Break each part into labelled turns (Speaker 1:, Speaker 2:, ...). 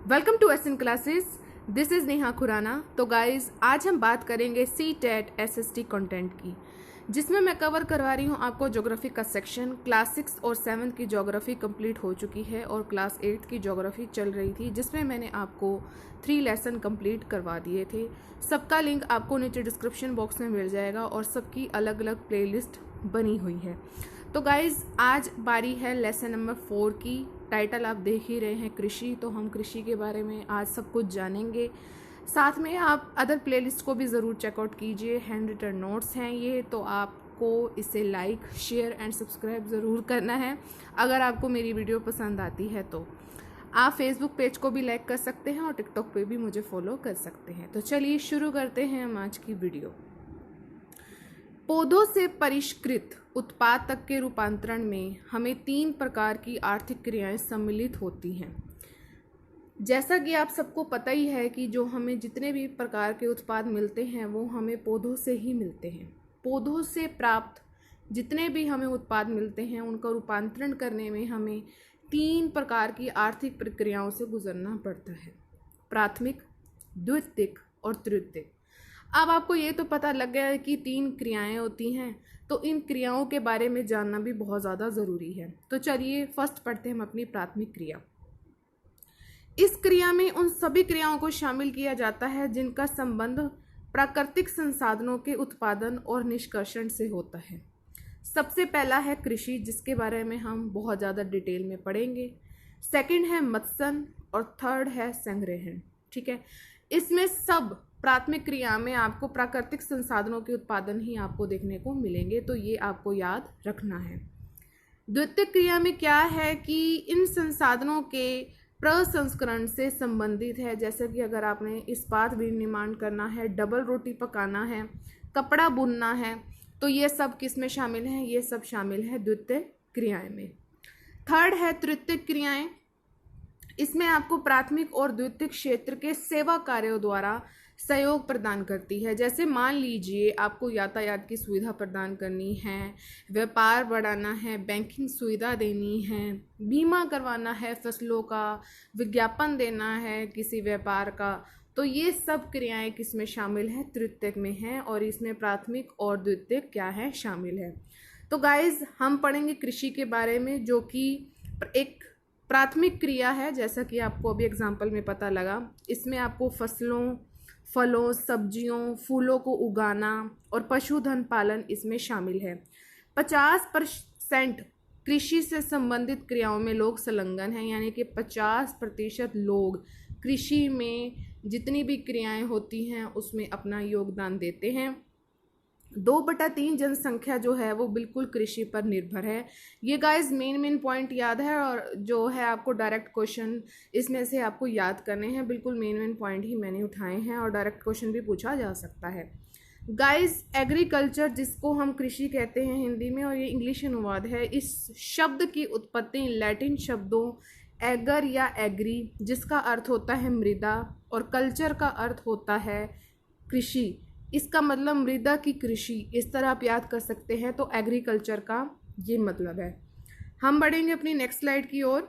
Speaker 1: Welcome to SN classes. This is Neha Khurana. तो guys, आज हम बात करेंगे CTET SST कंटेंट की, जिसमें मैं कवर करवा रही हूँ आपको ज्योग्राफी का सेक्शन। क्लास 6 और 7 की ज्योग्राफी कंप्लीट हो चुकी है और क्लास 8 की ज्योग्राफी चल रही थी, जिसमें मैंने आपको 3 लेसन कंप्लीट करवा दिए थे। सबका लिंक आपको नीचे डिस्क्रिप्शन बॉक्स में मिल जाएगा और सबकी अलग अलग प्लेलिस्ट बनी हुई है। तो गाइज, आज बारी है लेसन नंबर 4 की। टाइटल आप देख ही रहे हैं, कृषि। तो हम कृषि के बारे में आज सब कुछ जानेंगे। साथ में आप अदर प्लेलिस्ट को भी ज़रूर चेकआउट कीजिए। हैंड रिटन नोट्स हैं ये, तो आपको इसे लाइक, शेयर एंड सब्सक्राइब ज़रूर करना है। अगर आपको मेरी वीडियो पसंद आती है तो आप फेसबुक पेज को भी लाइक कर सकते हैं और टिकटॉक पे भी मुझे फॉलो कर सकते हैं। तो चलिए शुरू करते हैं हम आज की वीडियो। पौधों से परिष्कृत उत्पाद तक के रूपांतरण में हमें 3 प्रकार की आर्थिक क्रियाएं सम्मिलित होती हैं। जैसा कि आप सबको पता ही है कि जो हमें जितने भी प्रकार के उत्पाद मिलते हैं वो हमें पौधों से ही मिलते हैं। पौधों से प्राप्त जितने भी हमें उत्पाद मिलते हैं उनका रूपांतरण करने में हमें 3 प्रकार की आर्थिक प्रक्रियाओं से गुजरना पड़ता है: प्राथमिक, द्वितीयक और तृतीयक। अब आपको ये तो पता लग गया है कि 3 क्रियाएं होती हैं, तो इन क्रियाओं के बारे में जानना भी बहुत ज़्यादा ज़रूरी है। तो चलिए फर्स्ट पढ़ते हैं हम अपनी प्राथमिक क्रिया। इस क्रिया में उन सभी क्रियाओं को शामिल किया जाता है जिनका संबंध प्राकृतिक संसाधनों के उत्पादन और निष्कर्षण से होता है। सबसे पहला है कृषि, जिसके बारे में हम बहुत ज़्यादा डिटेल में पढ़ेंगे। सेकंड है मत्स्य और थर्ड है संग्रहण। ठीक है, इसमें सब प्राथमिक क्रिया में आपको प्राकृतिक संसाधनों के उत्पादन ही आपको देखने को मिलेंगे, तो ये आपको याद रखना है। द्वितीयक क्रिया में क्या है कि इन संसाधनों के प्रसंस्करण से संबंधित है। जैसे कि अगर आपने इस्पात विनिर्माण करना है, डबल रोटी पकाना है, कपड़ा बुनना है, तो ये सब किस में शामिल है? ये सब शामिल है द्वितीयक क्रियाएं में। थर्ड है तृतीयक क्रियाएं। इसमें आपको प्राथमिक और द्वितीयक क्षेत्र के सेवा कार्यों द्वारा सहयोग प्रदान करती है। जैसे मान लीजिए आपको यातायात की सुविधा प्रदान करनी है, व्यापार बढ़ाना है, बैंकिंग सुविधा देनी है, बीमा करवाना है फसलों का, विज्ञापन देना है किसी व्यापार का, तो ये सब क्रियाएं किस में शामिल है? तृतीयक में है। और इसमें प्राथमिक और द्वितीयक क्या है? शामिल है। तो गाइज, हम पढ़ेंगे कृषि के बारे में, जो कि एक प्राथमिक क्रिया है। जैसा कि आपको अभी एग्जाम्पल में पता लगा, इसमें आपको फसलों, फलों, सब्जियों, फूलों को उगाना और पशुधन पालन इसमें शामिल है। 50% कृषि से संबंधित क्रियाओं में लोग संलग्न हैं, यानी कि 50% लोग कृषि में जितनी भी क्रियाएं होती हैं उसमें अपना योगदान देते हैं। 2/3 जनसंख्या जो है वो बिल्कुल कृषि पर निर्भर है। ये गाइस मेन पॉइंट याद है, और जो है आपको डायरेक्ट क्वेश्चन इसमें से आपको याद करने हैं। बिल्कुल मेन पॉइंट ही मैंने उठाए हैं और डायरेक्ट क्वेश्चन भी पूछा जा सकता है। गाइस, एग्रीकल्चर जिसको हम कृषि कहते हैं हिंदी में, और ये इंग्लिश अनुवाद है, इस शब्द की उत्पत्ति लैटिन शब्दों एगर या एग्री, जिसका अर्थ होता है मृदा, और कल्चर का अर्थ होता है कृषि। इसका मतलब मृदा की कृषि, इस तरह आप याद कर सकते हैं। तो एग्रीकल्चर का ये मतलब है। हम बढ़ेंगे अपनी नेक्स्ट स्लाइड की ओर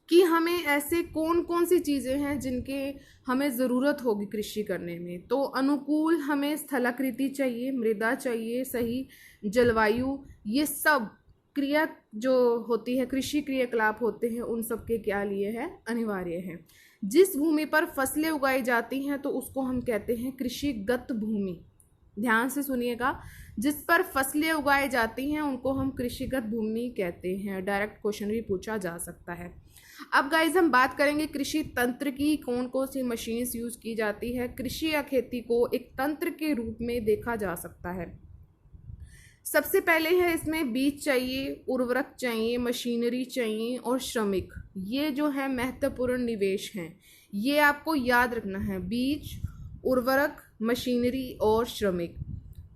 Speaker 1: कि हमें ऐसे कौन कौन सी चीज़ें हैं जिनके हमें ज़रूरत होगी कृषि करने में। तो अनुकूल हमें स्थलाकृति चाहिए, मृदा चाहिए, सही जलवायु, ये सब क्रिया जो होती है, कृषि क्रियाकलाप होते हैं, उन सब के क्या लिए है? अनिवार्य है। जिस भूमि पर फसलें उगाई जाती हैं तो उसको हम कहते हैं कृषिगत भूमि। ध्यान से सुनिएगा, जिस पर फसलें उगाई जाती हैं उनको हम कृषिगत भूमि कहते हैं। डायरेक्ट क्वेश्चन भी पूछा जा सकता है। अब गाइज, हम बात करेंगे कृषि तंत्र की, कौन कौन सी मशीन्स यूज की जाती है। कृषि या खेती को एक तंत्र के रूप में देखा जा सकता है। सबसे पहले है इसमें बीज चाहिए, उर्वरक चाहिए, मशीनरी चाहिए और श्रमिक। ये जो है महत्वपूर्ण निवेश हैं, ये आपको याद रखना है: बीज, उर्वरक, मशीनरी और श्रमिक।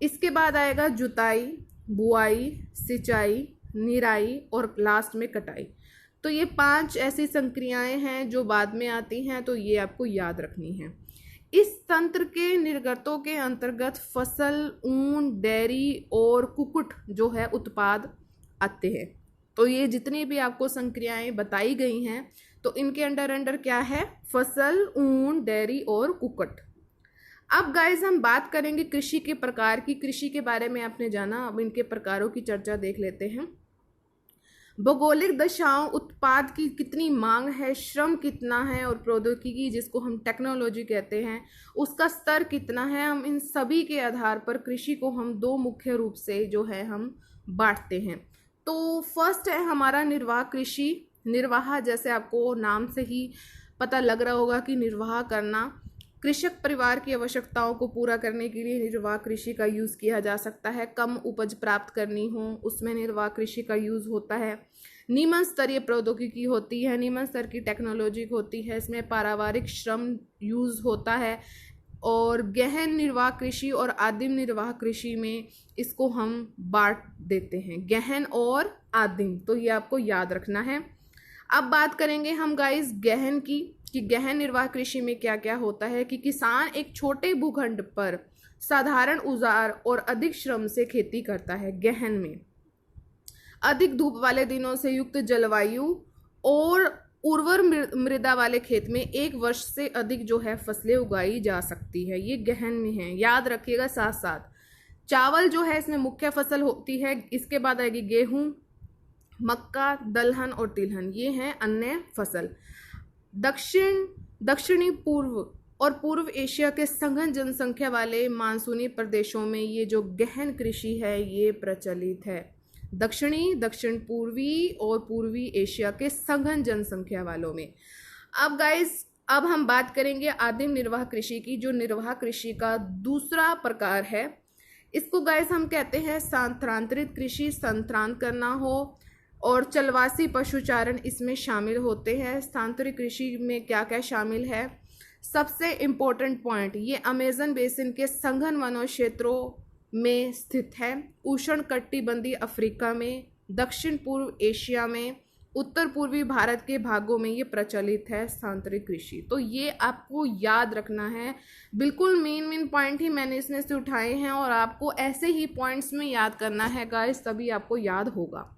Speaker 1: इसके बाद आएगा जुताई, बुआई, सिंचाई, निराई और लास्ट में कटाई। तो ये 5 ऐसी संक्रियाएं हैं जो बाद में आती हैं, तो ये आपको याद रखनी है। इस तंत्र के निर्गतों के अंतर्गत फसल, ऊन, डेयरी और कुक्कुट जो है उत्पाद आते हैं। तो ये जितनी भी आपको संक्रियाएं बताई गई हैं तो इनके अंडर क्या है? फसल, ऊन, डेयरी और कुक्कुट। अब गाइस हम बात करेंगे कृषि के प्रकार की। कृषि के बारे में आपने जाना, अब इनके प्रकारों की चर्चा देख लेते हैं। भौगोलिक दशाओं, उत्पाद की कितनी मांग है, श्रम कितना है, और प्रौद्योगिकी जिसको हम टेक्नोलॉजी कहते हैं उसका स्तर कितना है, हम इन सभी के आधार पर कृषि को हम दो मुख्य रूप से जो है हम बांटते हैं। तो फर्स्ट है हमारा निर्वाह कृषि। निर्वाह जैसे आपको नाम से ही पता लग रहा होगा कि निर्वाह करना, कृषक परिवार की आवश्यकताओं को पूरा करने के लिए निर्वाह कृषि का यूज़ किया जा सकता है। कम उपज प्राप्त करनी हो उसमें निर्वाह कृषि का यूज़ होता है। निम्न स्तरीय प्रौद्योगिकी होती है, निम्न स्तर की टेक्नोलॉजी होती है, इसमें पारिवारिक श्रम यूज़ होता है। और गहन निर्वाह कृषि और आदिम निर्वाह कृषि में इसको हम बांट देते हैं, गहन और आदिम, तो ये आपको याद रखना है। अब बात करेंगे हम गाइस गहन की, कि गहन निर्वाह कृषि में क्या क्या होता है। कि किसान एक छोटे भूखंड पर साधारण औजार और अधिक श्रम से खेती करता है। गहन में अधिक धूप वाले दिनों से युक्त जलवायु और उर्वर मृदा वाले खेत में एक वर्ष से अधिक जो है फसलें उगाई जा सकती है, ये गहन में है, याद रखिएगा। साथ साथ चावल जो है इसमें मुख्य फसल होती है, इसके बाद आएगी गेहूं, मक्का, दलहन और तिलहन, ये हैं अन्य फसल। दक्षिणी पूर्व और पूर्व एशिया के सघन जनसंख्या वाले मानसूनी प्रदेशों में ये जो गहन कृषि है ये प्रचलित है। दक्षिण पूर्वी और पूर्वी एशिया के सघन जनसंख्या वालों में। अब गाइस अब हम बात करेंगे आदिम निर्वाह कृषि की, जो निर्वाह कृषि का दूसरा प्रकार है। इसको गाइस हम कहते हैं स्थानांतरित कृषि, स्थानांतरण करना हो, और चलवासी पशुचारण इसमें शामिल होते हैं। स्थानांतरित कृषि में क्या क्या शामिल है? सबसे इम्पोर्टेंट पॉइंट, ये अमेजन बेसिन के सघन वनों क्षेत्रों में स्थित है, उष्णकटिबंधीय अफ्रीका में, दक्षिण पूर्व एशिया में, उत्तर पूर्वी भारत के भागों में ये प्रचलित है स्थानांतरित कृषि। तो ये आपको याद रखना है, बिल्कुल मेन पॉइंट ही मैंने इसमें से उठाए हैं और आपको ऐसे ही पॉइंट्स में याद करना है गाइस, तभी आपको याद होगा।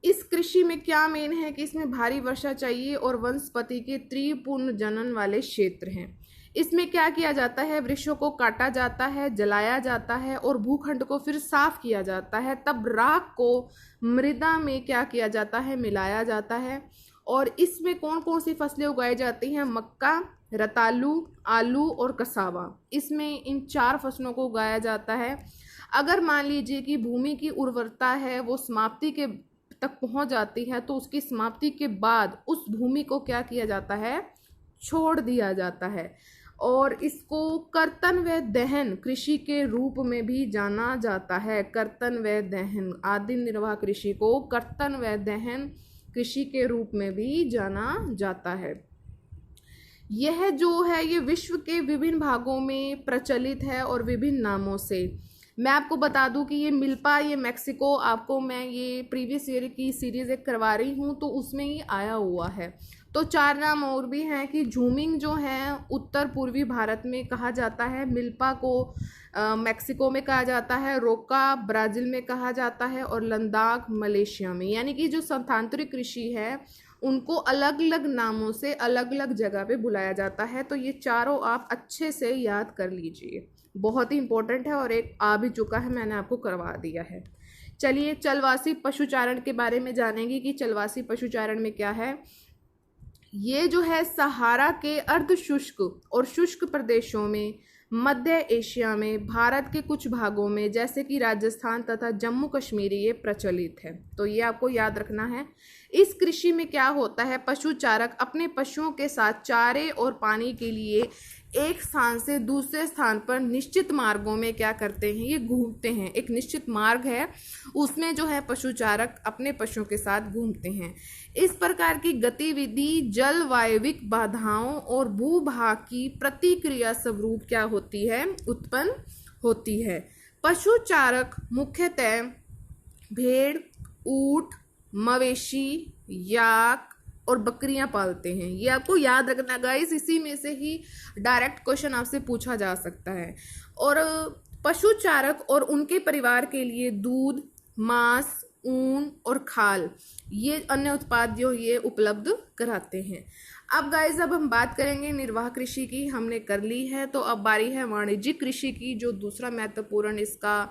Speaker 1: इस कृषि में क्या मेन है कि इसमें भारी वर्षा चाहिए और वनस्पति के त्रिपूर्ण जनन वाले क्षेत्र हैं। इसमें क्या किया जाता है? वृक्षों को काटा जाता है, जलाया जाता है और भूखंड को फिर साफ किया जाता है, तब राख को मृदा में क्या किया जाता है? मिलाया जाता है। और इसमें कौन कौन सी फसलें उगाई जाती हैं? मक्का, रतालू, आलू और कसावा, इसमें इन 4 फसलों को उगाया जाता है। अगर मान लीजिए कि भूमि की उर्वरता है वो समाप्ति के तक पहुंच जाती है, तो उसकी समाप्ति के बाद उस भूमि को क्या किया जाता है? छोड़ दिया जाता है। और इसको कर्तन व दहन कृषि के रूप में भी जाना जाता है। कर्तन व दहन, आदिम निर्वाह कृषि को कर्तन व दहन कृषि के रूप में भी जाना जाता है। यह जो है ये विश्व के विभिन्न भागों में प्रचलित है और विभिन्न नामों से। मैं आपको बता दूं कि ये मिल्पा, ये मैक्सिको, आपको मैं ये प्रीवियस ईयर की सीरीज एक करवा रही हूँ तो उसमें ही आया हुआ है। तो 4 नाम और भी हैं कि झूमिंग जो है उत्तर पूर्वी भारत में कहा जाता है, मिल्पा को मैक्सिको में कहा जाता है, रोका ब्राज़ील में कहा जाता है और लद्दाख मलेशिया में। यानी कि जो स्थानांतरित कृषि है उनको अलग अलग नामों से अलग अलग जगह पे बुलाया जाता है। तो ये चारों आप अच्छे से याद कर लीजिए, बहुत ही इंपॉर्टेंट है और एक आ भी चुका है, मैंने आपको करवा दिया है। चलिए चलवासी पशुचारण के बारे में जानेंगे कि चलवासी पशुचारण में क्या है। ये जो है सहारा के अर्ध शुष्क और शुष्क प्रदेशों में, मध्य एशिया में, भारत के कुछ भागों में जैसे कि राजस्थान तथा जम्मू कश्मीर ये प्रचलित है। तो ये आपको याद रखना है। इस कृषि में क्या होता है? पशुचारक अपने पशुओं के साथ चारे और पानी के लिए एक स्थान से दूसरे स्थान पर निश्चित मार्गों में क्या करते हैं? ये घूमते हैं। एक निश्चित मार्ग है उसमें जो है पशुचारक अपने पशुओं के साथ घूमते हैं। इस प्रकार की गतिविधि जलवायविक बाधाओं और भूभाग की प्रतिक्रिया स्वरूप क्या होती है? उत्पन्न होती है। पशुचारक मुख्यतः भेड़, ऊंट, मवेशी, याक और बकरियां पालते हैं। ये आपको याद रखना गाइस, इसी में से ही डायरेक्ट क्वेश्चन आपसे पूछा जा सकता है। और पशुचारक और उनके परिवार के लिए दूध, मांस, ऊन और खाल, ये अन्य उत्पाद जो ये उपलब्ध कराते हैं। अब गाइस अब हम बात करेंगे निर्वाह कृषि की, हमने कर ली है। तो अब बारी है वाणिज्यिक कृषि की, जो दूसरा महत्वपूर्ण इसका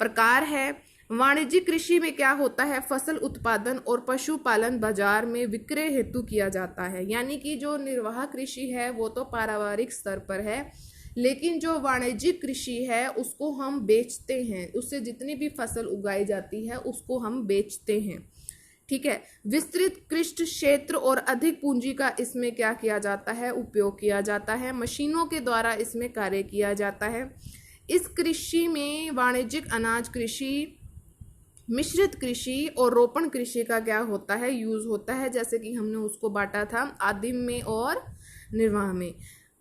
Speaker 1: प्रकार है। वाणिज्यिक कृषि में क्या होता है, फसल उत्पादन और पशुपालन बाजार में विक्रय हेतु किया जाता है। यानी कि जो निर्वाह कृषि है वो तो पारिवारिक स्तर पर है, लेकिन जो वाणिज्यिक कृषि है उसको हम बेचते हैं, उससे जितनी भी फसल उगाई जाती है उसको हम बेचते हैं। ठीक है, विस्तृत कृषि क्षेत्र और अधिक पूंजी का इसमें क्या किया जाता है, उपयोग किया जाता है। मशीनों के द्वारा इसमें कार्य किया जाता है। इस कृषि में वाणिज्यिक अनाज कृषि, मिश्रित कृषि और रोपण कृषि का क्या होता है, यूज होता है। जैसे कि हमने उसको बांटा था आदिम में और निर्वाह में।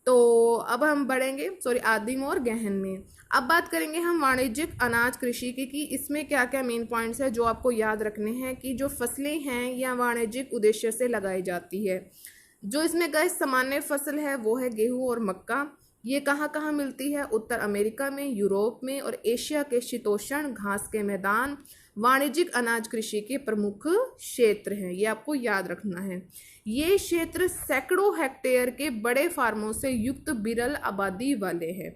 Speaker 1: तो अब हम बढ़ेंगे आदिम और गहन में। अब बात करेंगे हम वाणिज्यिक अनाज कृषि की कि इसमें क्या क्या मेन पॉइंट्स है जो आपको याद रखने हैं कि जो फसलें हैं या वाणिज्यिक उद्देश्य से लगाई जाती है। जो इसमें गैस सामान्य फसल है वो है गेहूं और मक्का। ये कहाँ कहाँ मिलती है, उत्तर अमेरिका में, यूरोप में और एशिया के शीतोष्ण घास के मैदान वाणिज्यिक अनाज कृषि के प्रमुख क्षेत्र हैं। ये आपको याद रखना है। ये क्षेत्र सैकड़ों हेक्टेयर के बड़े फार्मों से युक्त विरल आबादी वाले हैं।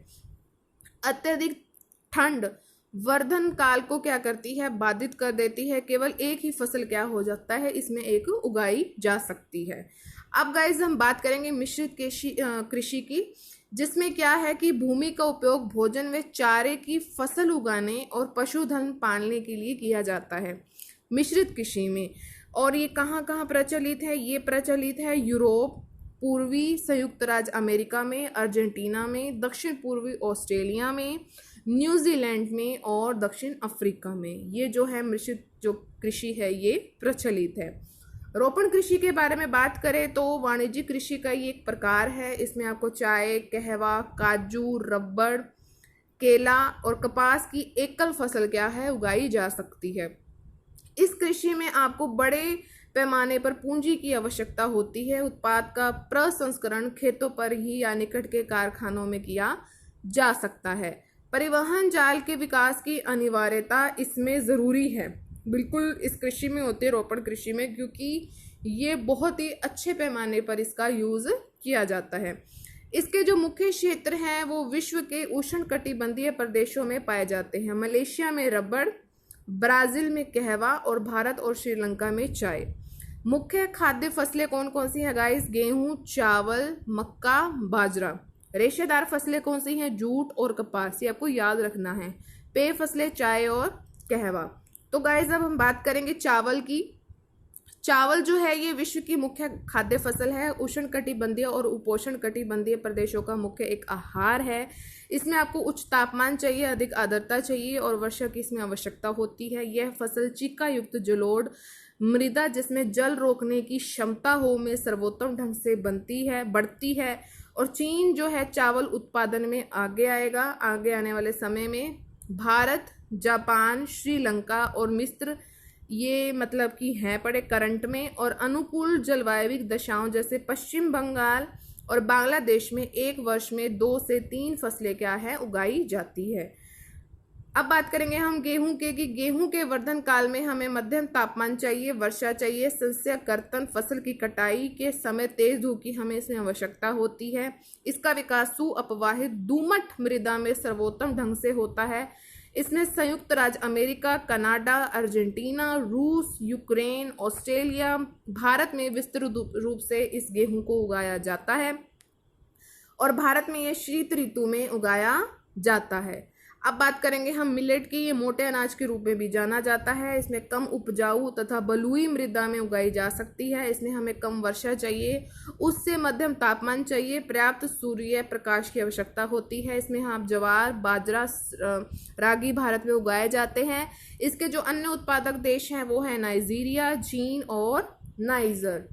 Speaker 1: अत्यधिक ठंड वर्धन काल को क्या करती है, बाधित कर देती है। केवल एक ही फसल क्या हो जाता है, इसमें एक उगाई जा सकती है। अब गाइस हम बात करेंगे मिश्रित कृषि की, जिसमें क्या है कि भूमि का उपयोग भोजन व चारे की फसल उगाने और पशुधन पालने के लिए किया जाता है मिश्रित कृषि में। और ये कहाँ कहाँ प्रचलित है, ये प्रचलित है यूरोप, पूर्वी संयुक्त राज्य अमेरिका में, अर्जेंटीना में, दक्षिण पूर्वी ऑस्ट्रेलिया में, न्यूजीलैंड में और दक्षिण अफ्रीका में। ये जो है मिश्रित जो कृषि है ये प्रचलित है। रोपण कृषि के बारे में बात करें तो वाणिज्यिक कृषि का ये एक प्रकार है। इसमें आपको चाय, कहवा, काजू, रबड़, केला और कपास की एकल फसल क्या है, उगाई जा सकती है। इस कृषि में आपको बड़े पैमाने पर पूंजी की आवश्यकता होती है। उत्पाद का प्रसंस्करण खेतों पर ही या निकट के कारखानों में किया जा सकता है। परिवहन जाल के विकास की अनिवार्यता इसमें ज़रूरी है, बिल्कुल इस कृषि में होती है, रोपण कृषि में, क्योंकि ये बहुत ही अच्छे पैमाने पर इसका यूज़ किया जाता है। इसके जो मुख्य क्षेत्र हैं वो विश्व के उष्णकटिबंधीय प्रदेशों में पाए जाते हैं। मलेशिया में रबड़, ब्राज़ील में कहवा और भारत और श्रीलंका में चाय। मुख्य खाद्य फसलें कौन कौन सी हैं गाइस, गेहूं, चावल, मक्का, बाजरा। रेशेदार फसलें कौन सी हैं, जूट और कपास, ये आपको याद रखना है। पेय फसलें चाय और कहवा। तो गाइस अब हम बात करेंगे चावल की। चावल जो है ये विश्व की मुख्य खाद्य फसल है। उष्णकटिबंधीय और उपोष्ण कटिबंधीय प्रदेशों का मुख्य एक आहार है। इसमें आपको उच्च तापमान चाहिए, अधिक आर्द्रता चाहिए और वर्षा की इसमें आवश्यकता होती है। यह फसल चिक्का युक्त जलोढ़ मृदा जिसमें जल रोकने की क्षमता हो में सर्वोत्तम ढंग से बढ़ती है। और चीन जो है चावल उत्पादन में आगे आएगा आगे आने वाले समय में। भारत, जापान, श्रीलंका और मिस्र ये मतलब कि हैं पड़े करंट में। और अनुकूल जलवायु दशाओं जैसे पश्चिम बंगाल और बांग्लादेश में एक वर्ष में 2 से 3 फसलें क्या है, उगाई जाती है। अब बात करेंगे हम गेहूं के कि गेहूं के वर्धन काल में हमें मध्यम तापमान चाहिए, वर्षा चाहिए, शस्य कर्तन, फसल की कटाई के समय तेज धूप की हमें इसमें आवश्यकता होती है। इसका विकास सुअपवाहित दोमट मृदा में सर्वोत्तम ढंग से होता है। इसमें संयुक्त राज्य अमेरिका, कनाडा, अर्जेंटीना, रूस, यूक्रेन, ऑस्ट्रेलिया, भारत में विस्तृत रूप से इस गेहूं को उगाया जाता है और भारत में ये शीत ऋतु में उगाया जाता है। अब बात करेंगे हम मिलेट की। ये मोटे अनाज के रूप में भी जाना जाता है। इसमें कम उपजाऊ तथा बलुई मृदा में उगाई जा सकती है। इसमें हमें कम वर्षा चाहिए, उससे मध्यम तापमान चाहिए, पर्याप्त सूर्य प्रकाश की आवश्यकता होती है। इसमें हम ज्वार, बाजरा, रागी भारत में उगाए जाते हैं। इसके जो अन्य उत्पादक देश हैं वो है नाइजीरिया, चीन और नाइजर।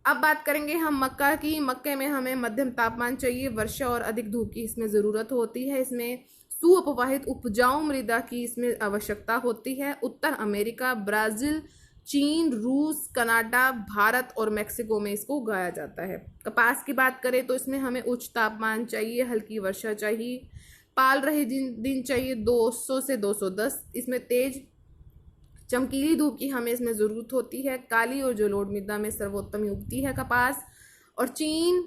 Speaker 1: अब बात करेंगे हम मक्का की। मक्के में हमें मध्यम तापमान चाहिए, वर्षा और अधिक धूप की इसमें ज़रूरत होती है। इसमें सुअपवाहित उपजाऊ मृदा की इसमें आवश्यकता होती है। उत्तर अमेरिका, ब्राज़ील, चीन, रूस, कनाडा, भारत और मेक्सिको में इसको उगाया जाता है। कपास की बात करें तो इसमें हमें उच्च तापमान चाहिए, हल्की वर्षा चाहिए, पाल रहे दिन चाहिए 200 से 210। इसमें तेज चमकीली धूप की हमें इसमें ज़रूरत होती है। काली और जलोढ़ मृदा में सर्वोत्तम उगती है कपास। और चीन,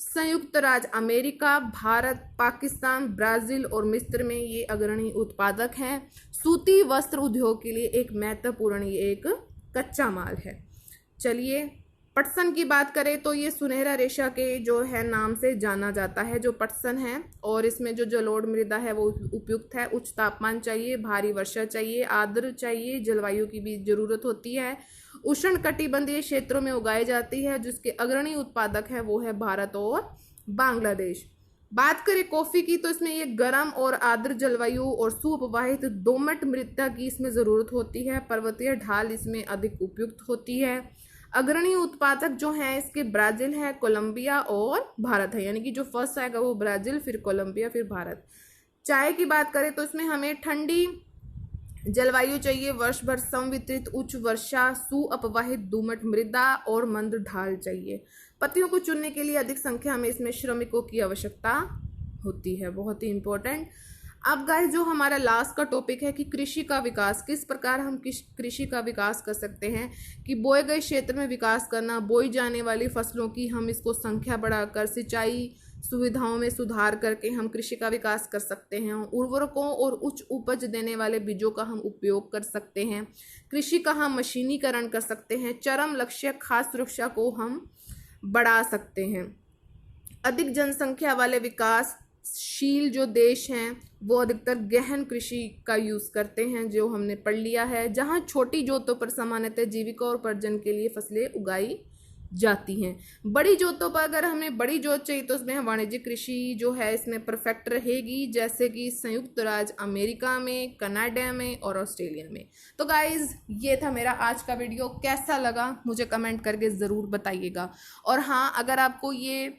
Speaker 1: संयुक्त राज्य अमेरिका, भारत, पाकिस्तान, ब्राज़ील और मिस्र में ये अग्रणी उत्पादक हैं। सूती वस्त्र उद्योग के लिए एक महत्वपूर्ण ये एक कच्चा माल है। चलिए पटसन की बात करें तो ये सुनहरा रेशा के जो है नाम से जाना जाता है जो पटसन है। और इसमें जो जलोढ़ मृदा है वो उपयुक्त है। उच्च तापमान चाहिए, भारी वर्षा चाहिए, आर्द्र चाहिए, जलवायु की भी जरूरत होती है। उष्ण कटिबंधीय क्षेत्रों में उगाई जाती है। जिसके अग्रणी उत्पादक है वो है भारत और बांग्लादेश। बात करें कॉफ़ी की तो इसमें ये गर्म और आर्द्र जलवायु और सुप्रवाहित दोमट मृदा की इसमें ज़रूरत होती है। पर्वतीय ढाल इसमें अधिक उपयुक्त होती है। अग्रणी उत्पादक जो हैं इसके ब्राज़ील है, कोलंबिया और भारत है, यानी कि जो फर्स्ट आएगा वो ब्राज़ील, फिर कोलंबिया, फिर भारत। चाय की बात करें तो इसमें हमें ठंडी जलवायु चाहिए, वर्ष भर समवितरित उच्च वर्षा, सुअपवाहित दोमट मृदा और मंद ढाल चाहिए। पत्तियों को चुनने के लिए अधिक संख्या में इसमें श्रमिकों की आवश्यकता होती है, बहुत ही इंपॉर्टेंट। अब गाइस जो हमारा लास्ट का टॉपिक है कि कृषि का विकास, किस प्रकार हम कृषि का विकास कर सकते हैं कि बोए गए क्षेत्र में विकास करना, बोई जाने वाली फसलों की हम इसको संख्या बढ़ाकर, सिंचाई सुविधाओं में सुधार करके हम कृषि का विकास कर सकते हैं। उर्वरकों और उच्च उपज देने वाले बीजों का हम उपयोग कर सकते हैं। कृषि का हम मशीनीकरण कर सकते हैं। चरम लक्ष्य खाद्य सुरक्षा को हम बढ़ा सकते हैं। अधिक जनसंख्या वाले विकासशील जो देश हैं वो अधिकतर गहन कृषि का यूज़ करते हैं, जो हमने पढ़ लिया है। जहाँ छोटी जोतों पर सामान्यतः जीविका और उपार्जन के लिए फसलें उगाई जाती हैं। बड़ी जोतों पर अगर हमें बड़ी जोत चाहिए तो उसमें वाणिज्यिक कृषि जो है इसमें परफेक्ट रहेगी, जैसे कि संयुक्त राज्य अमेरिका में, कनाडा में और ऑस्ट्रेलिया में। तो गाइज ये था मेरा आज का वीडियो। कैसा लगा मुझे कमेंट करके ज़रूर बताइएगा। और हाँ, अगर आपको ये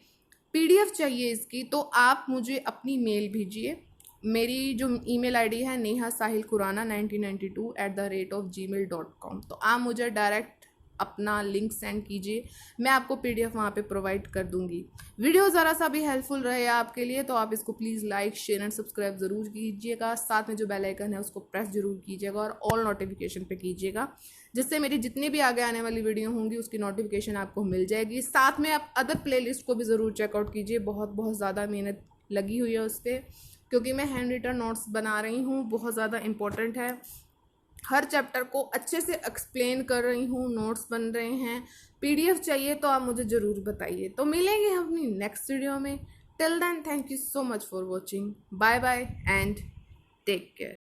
Speaker 1: PDF चाहिए इसकी तो आप मुझे अपनी मेल भेजिए। मेरी जो ईमेल आईडी है neha.sahil-khurana1992@gmail.com। तो आप मुझे डायरेक्ट अपना लिंक सेंड कीजिए, मैं आपको PDF वहाँ पे प्रोवाइड कर दूँगी। वीडियो ज़रा सा भी हेल्पफुल रहे आपके लिए तो आप इसको please like, share and subscribe ज़रूर कीजिएगा। साथ में जो बेल आइकन है उसको प्रेस ज़रूर कीजिएगा और ऑल नोटिफिकेशन पे कीजिएगा, जिससे मेरी जितनी भी आगे आने वाली वीडियो होंगी उसकी नोटिफिकेशन आपको मिल जाएगी। साथ में आप अदर प्लेलिस्ट को भी ज़रूर चेकआउट कीजिए। बहुत ज़्यादा मेहनत लगी हुई है उस पर, क्योंकि मैं हैंड रिटन नोट्स बना रही हूँ, बहुत ज़्यादा इंपॉर्टेंट है। हर चैप्टर को अच्छे से एक्सप्लेन कर रही हूँ, नोट्स बन रहे हैं। PDF चाहिए तो आप मुझे ज़रूर बताइए। तो मिलेंगे हम अपनी नेक्स्ट वीडियो में। Till then thank you so much for watching. Bye bye and take care.